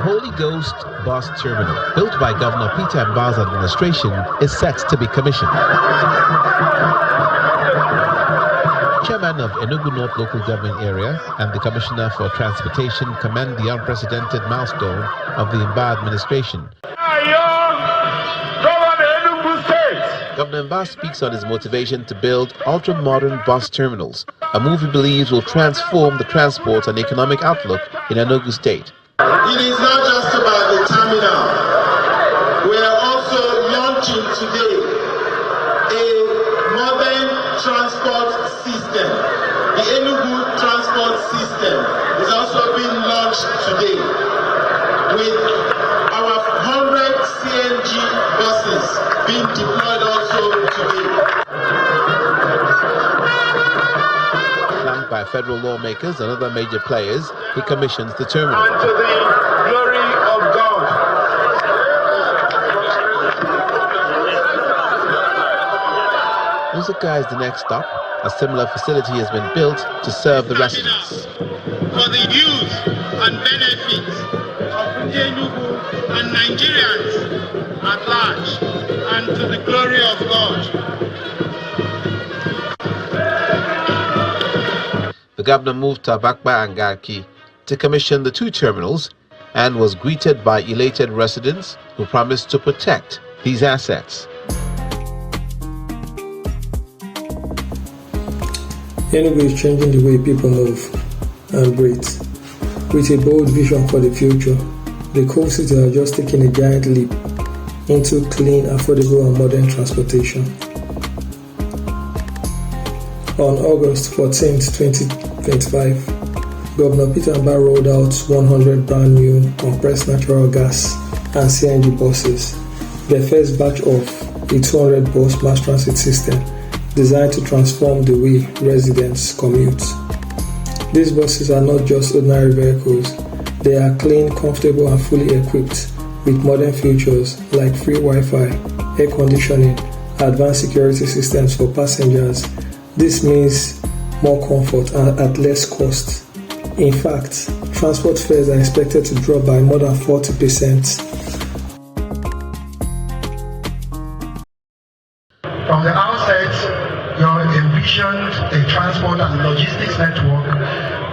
Holy Ghost Bus Terminal, built by Governor Peter Mbah's administration, is set to be commissioned. Chairman of Enugu North Local Government Area and the Commissioner for Transportation commend the unprecedented milestone of the Mbah administration. Governor Mbah speaks on his motivation to build ultra-modern bus terminals, a move he believes will transform the transport and economic outlook in Enugu State. It is not just about the terminal. We are also launching today a modern transport system. The Enugu transport system is also being launched today with our 100 CNG buses being deployed also today. Flanked by federal lawmakers and other major players, he commissions the terminal. And to the glory of God. Nsukka is the next stop. A similar facility has been built to serve the residents. For the use and benefit of Enugu and Nigerians at large, and to the glory of God. The governor moved to Abakiliki and Abakiliki to commission the two terminals and was greeted by elated residents who promised to protect these assets. Enugu is changing the way people move and breathe. With a bold vision for the future, the coal cities are just taking a giant leap into clean, affordable and modern transportation. On August 14, 2025, Governor Peter Mbah rolled out 100 brand new compressed natural gas and CNG buses, the first batch of a 200 bus mass transit system designed to transform the way residents commute. These buses are not just ordinary vehicles, they are clean, comfortable and fully equipped with modern features like free Wi-Fi, air conditioning, advanced security systems for passengers. This means more comfort at less cost. In fact, transport fares are expected to drop by more than 40%. From the outset, you envisioned a transport and logistics network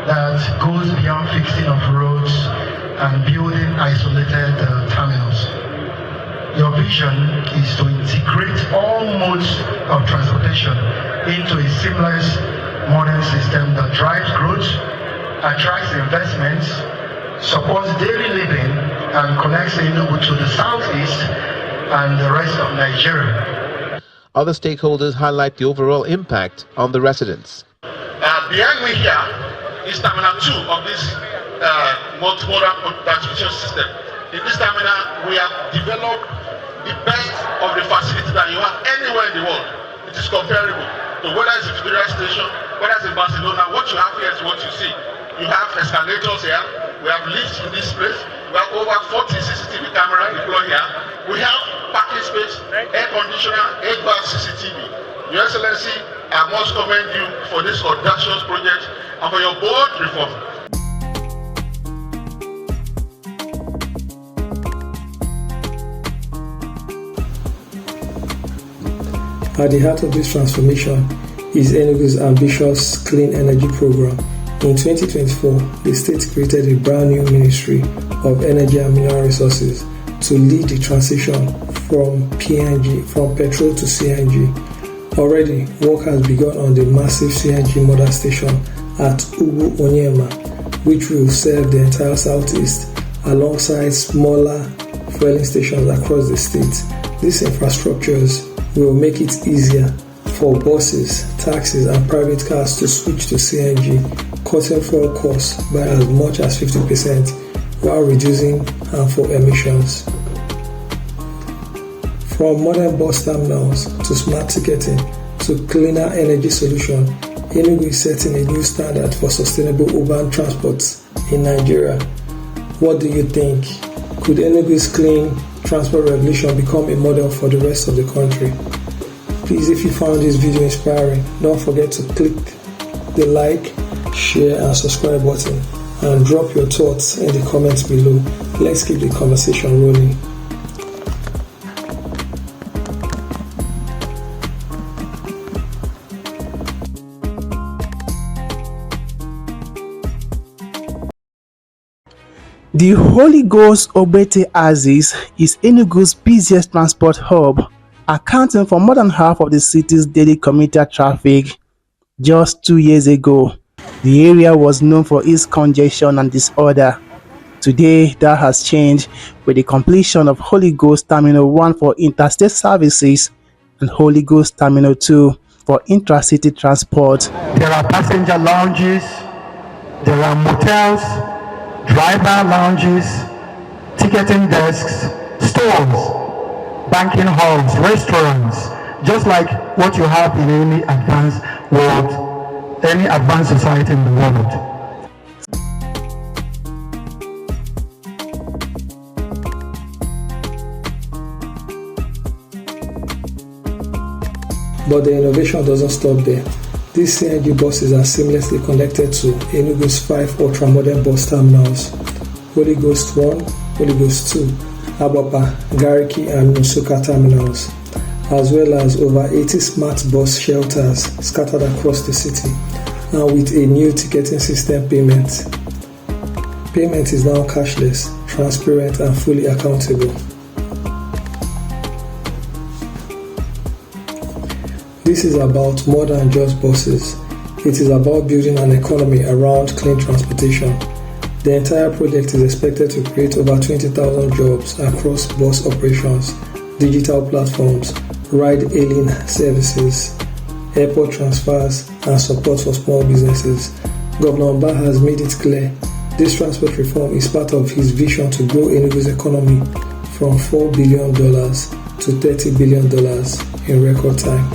that goes beyond fixing of roads and building isolated terminals. Your vision is to integrate all modes of transportation into a seamless modern system that drives growth, attracts investments, supports daily living, and connects Enugu to the southeast and the rest of Nigeria. Other stakeholders highlight the overall impact on the residents. Behind me here is Terminal 2 of this multimodal transportation system. In this terminal, we have developed the best of the facility that you have anywhere in the world. It is comparable to whether it's a Victoria station, whether it's in Barcelona. What you have here is what you see. You have escalators here. We have lifts in this place. We have over 40 CCTV cameras deployed here. We have parking space, air conditioner, 8-bar CCTV. Your Excellency, I must commend you for this audacious project and for your bold reform. At the heart of this transformation is Enugu's ambitious clean energy program. In 2024, the state created a brand new Ministry of Energy and Mineral Resources to lead the transition from petrol to CNG. Already, work has begun on the massive CNG model station at Umuahia, which will serve the entire southeast, alongside smaller fueling stations across the state. These infrastructures will make it easier for buses, taxis and private cars to switch to CNG, cutting fuel costs by as much as 50% while reducing harmful emissions. From modern bus terminals to smart ticketing to cleaner energy solutions, Enugu is setting a new standard for sustainable urban transport in Nigeria. What do you think? Could Enugu's clean transport revolution become a model for the rest of the country? Please, if you found this video inspiring, don't forget to click the like, share and subscribe button. and drop your thoughts in the comments below. Let's keep the conversation rolling. The Holy Ghost Ogbete Axis is Enugu's busiest transport hub, accounting for more than half of the city's daily commuter traffic. Just 2 years ago, the area was known for its congestion and disorder. Today, that has changed with the completion of Holy Ghost Terminal 1 for interstate services and Holy Ghost Terminal 2 for intra-city transport. There are passenger lounges, there are motels, driver lounges, ticketing desks, stores, banking halls, restaurants, just like what you have in any advanced world, any advanced society in the world. But the innovation doesn't stop there. These CNG buses are seamlessly connected to Enugu's 5 ultra-modern bus terminals: Holy Ghost 1, Holy Ghost 2, Abapa, Gariki and Nsukka terminals, as well as over 80 smart bus shelters scattered across the city, and with a new ticketing system payment. Payment is now cashless, transparent and fully accountable. This is about more than just buses. It is about building an economy around clean transportation. The entire project is expected to create over 20,000 jobs across bus operations, digital platforms, ride-hailing services, airport transfers, and support for small businesses. Governor Mba has made it clear this transport reform is part of his vision to grow Enugu's economy from $4 billion to $30 billion in record time.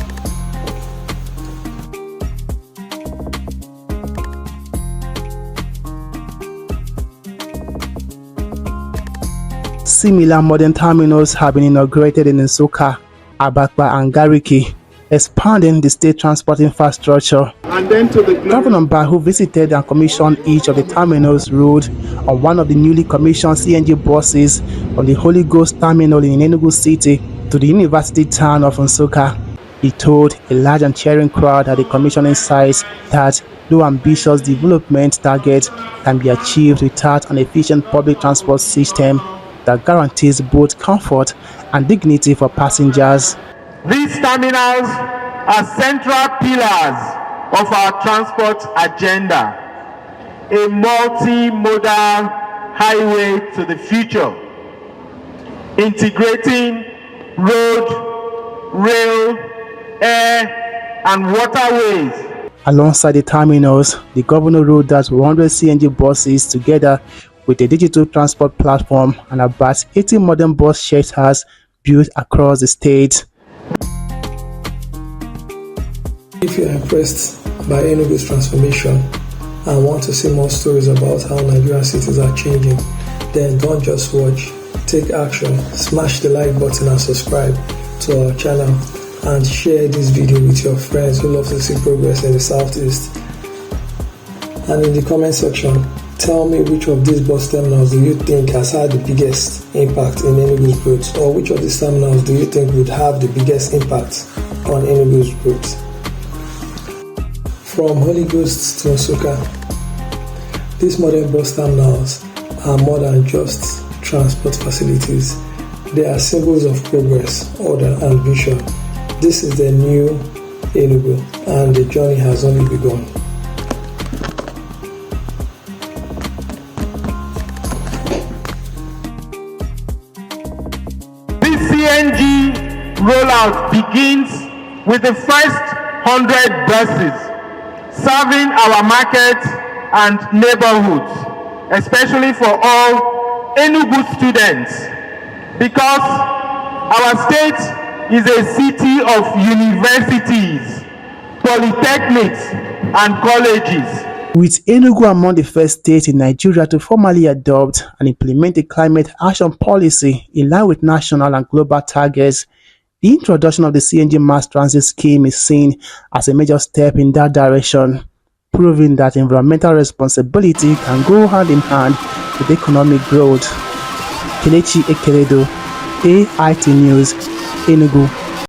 Similar modern terminals have been inaugurated in Nsukka, Abakiliki and Gariki, expanding the state transport infrastructure. Governor Mba, who visited and commissioned each of the terminals, rode on one of the newly commissioned CNG buses from the Holy Ghost Terminal in Enugu City to the university town of Nsukka. He told a large and cheering crowd at the commissioning site that though ambitious development targets can be achieved without an efficient public transport system that guarantees both comfort and dignity for passengers. These terminals are central pillars of our transport agenda, a multi-modal highway to the future, integrating road, rail, air, and waterways. Alongside the terminals, the governor rode that 100 CNG buses together with a digital transport platform and about 80 modern bus shelters built across the state. If you are impressed by Enugu's transformation and want to see more stories about how Nigerian cities are changing, then don't just watch, take action, smash the like button and subscribe to our channel, and share this video with your friends who love to see progress in the Southeast. And in the comment section, tell me which of these bus terminals do you think has had the biggest impact in Enugu's growth, or which of these terminals do you think would have the biggest impact on Enugu's growth. From Holy Ghost to Nsukka, these modern bus terminals are more than just transport facilities. They are symbols of progress, order and vision. This is the new Enugu, and the journey has only begun. CNG rollout begins with the first 100 buses serving our markets and neighborhoods, especially for all Enugu students, because our state is a city of universities, polytechnics, and colleges. With Enugu among the first states in Nigeria to formally adopt and implement a climate action policy in line with national and global targets, the introduction of the CNG mass transit scheme is seen as a major step in that direction. proving that environmental responsibility can go hand in hand with economic growth. Kelechi Ekeledo, AIT News, Enugu.